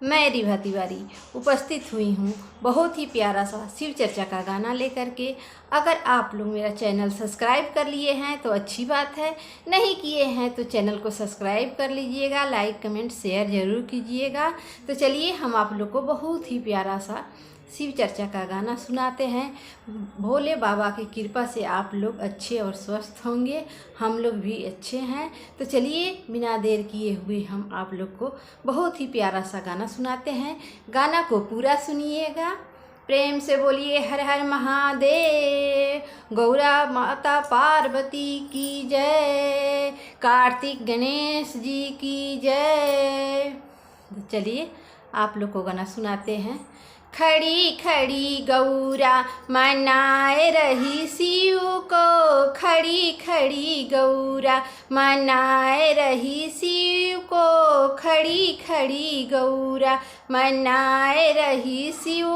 मैं रिभा तिवारी उपस्थित हुई हूँ बहुत ही प्यारा सा शिव चर्चा का गाना लेकर के। अगर आप लोग मेरा चैनल सब्सक्राइब कर लिए हैं तो अच्छी बात है, नहीं किए हैं तो चैनल को सब्सक्राइब कर लीजिएगा, लाइक कमेंट शेयर ज़रूर कीजिएगा। तो चलिए हम आप लोग को बहुत ही प्यारा सा शिव चर्चा का गाना सुनाते हैं। भोले बाबा की कृपा से आप लोग अच्छे और स्वस्थ होंगे, हम लोग भी अच्छे हैं। तो चलिए बिना देर किए हुए हम आप लोग को बहुत ही प्यारा सा गाना सुनाते हैं। गाना को पूरा सुनिएगा, प्रेम से बोलिए हर हर महादेव। गौरा माता पार्वती की जय, कार्तिक गणेश जी की जय। चलिए आप लोग को गाना सुनाते हैं। खड़ी खड़ी गौरा मनाए रही शिव को, खड़ी खड़ी गौरा मनाए रही शिव को, खड़ी खड़ी गौरा मनाए रही शिव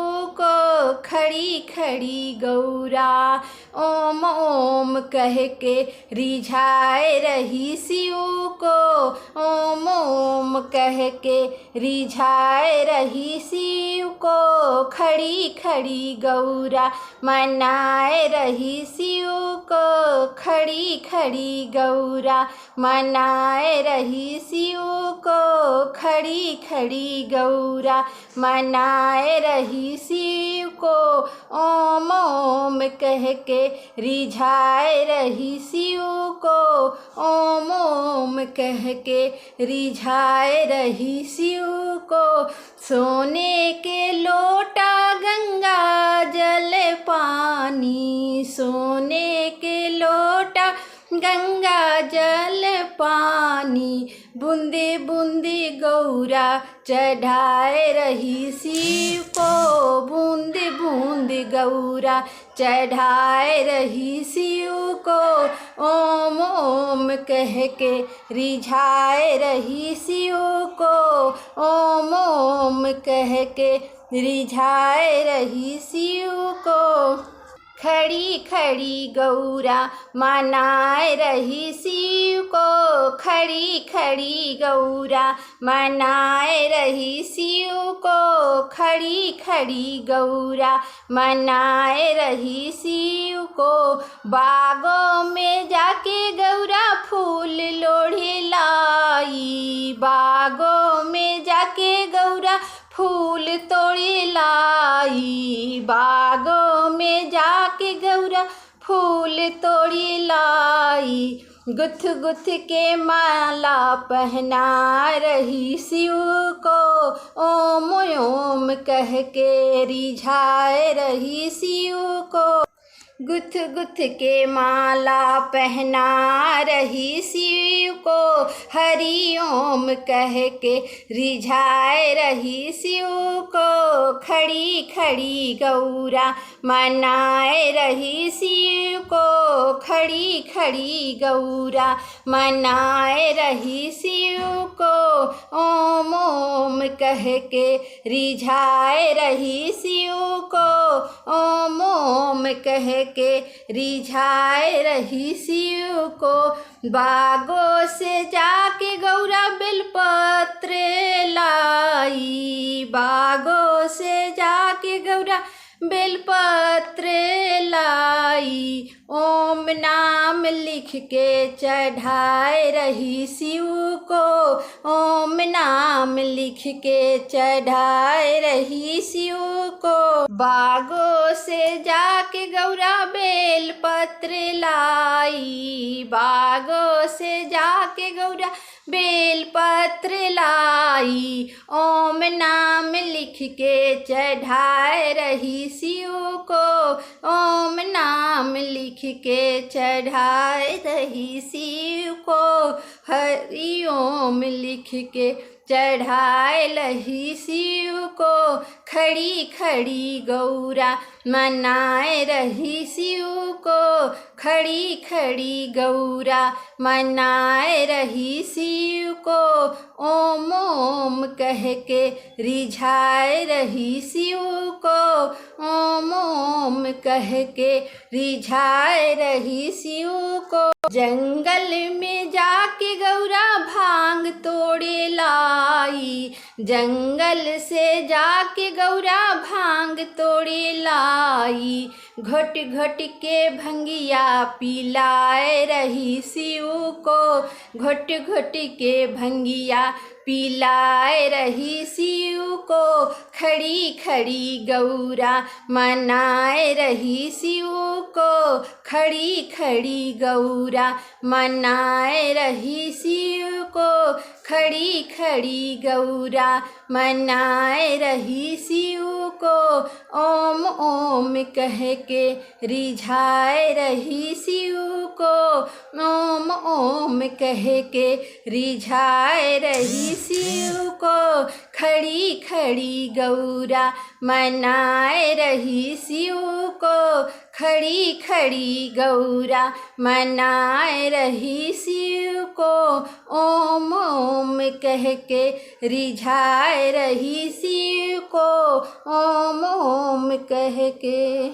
को, खड़ी खड़ी गौरा ओम ओम कह के रिझाए रही शिव को, ओम ओम कह के रिझाए रही शिव को, खड़ी खड़ी गौरा मनाए रही शिव को, खड़ी खड़ी गौरा मनाए रही शिव को, खड़ी खड़ी गौरा मनाए रही शिव को, ओम ओम कह के रिझाए रही शिव को, ओम ओम कह के रिझाए रही शिव को। सोने के लोटा गंगा जल पानी, सोने के लोटा गंगा जल पानी, बूंदे बूंदे गौरा चढ़ाए रही शिव को, बूंदे बूंदे गौरा चढ़ाए रही शिव को, ओम ओम कह के रिझाए रही शिव को, ओम ओम कह के रिझाए रही शिव को। खड़ी खड़ी गौरा मनाए रही शिव को, खड़ी खड़ी गौरा मनाए रही शिव को, खड़ी खड़ी गौरा मनाए रही शिव को। बागों में जाके गौरा फूल लोढ़े लाई, बागों में जाके गौरा फूल तोड़े लाई, बागों में जाके गौरा फूल तोड़ी लाई। गुथ गुथ के माला पहना रही शिव को, ओम ओम कह के रिझाए रही शिव को। गुथ गुथ के माला पहना रही शिव को, हरि ओम कह के रिझाए रही शिव को, खड़ी खड़ी गौरा मनाए रही शिव को, खड़ी खड़ी गौरा मनाए रही शिव को, ओम ओम कह के रिझाए रही शिव को, ओम ओम कह के रिझाए रही शिव को। बागों से जाके गौरा बेलपत्र लाई, बागों से जाके गौरा बेलपत्र लाई, ओम नाम लिख के चढ़ाए रही शिव को, ओम नाम लिख के चढ़ाए रही शिव को। बागों से जाके गौरा बेलपत्र लाई, बागों से जाके गौरा बेलपत्र लाई, ओम नाम लिख के चढ़ाए रही शिव को, ओम नाम लिख के चढ़ाए रही शिव को, हरि ओम लिख के चढ़ाए रही शिव को। खड़ी खड़ी गौरा मनाए रही शिव को, खड़ी खड़ी गौरा मनाए रही शिव को, ओम ओम कह के रिझाए रही शिव को, ओम ओम ओम कह के रिझाए रही शिव को। जंगल में जाके गौरा भांग तोड़े लाई, जंगल से जाके गौरा भांग तोड़े लाई। घट घट के भंगिया पिलाए रही शिव को, घट घट के भंगिया पिलाए रही शिव को। खड़ी खड़ी गौरा मनाए रही शिव को, खड़ी खड़ी गौरा मनाए रही शिव को, खड़ी खड़ी गौरा मनाए रही शिव को। ओम ओम कह के रिझाए रही शिव को, ओम ओम कह के रिझाए रही शिव को। खड़ी खड़ी गौरा मनाए रही शिव को, खड़ी खड़ी गौरा मनाए रही शिव को। ओम ओम कह के रिझाए रही शिव को, ओम ओम कह के।